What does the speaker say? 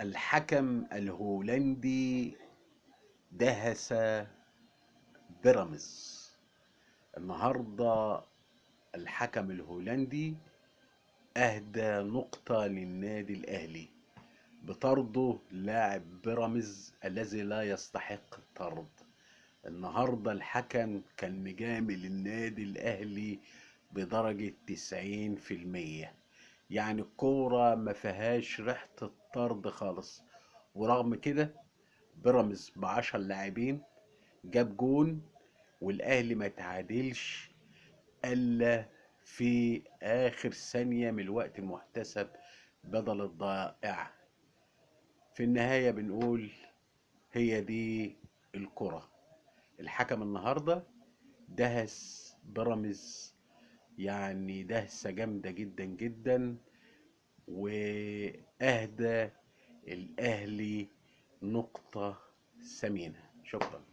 الحكم الهولندي دهس بيراميدز النهارده. الحكم الهولندي اهدى نقطة للنادي الاهلي بطرده لاعب بيراميدز الذي لا يستحق الطرد. النهارده الحكم كان مجامل النادي الاهلي بدرجة 90%. يعني الكورة ما فيهاش ريحة الطرد خالص، ورغم كده بيراميدز ب10 لاعبين جاب جون، والاهلي ما تعادلش الا في اخر ثانية من الوقت المحتسب بدل الضائع. في النهاية بنقول هي دي الكرة. الحكم النهاردة دهس بيراميدز، يعني دهسة جامدة جدا جدا، واهدى الاهلي نقطة ثمينة. شكرا.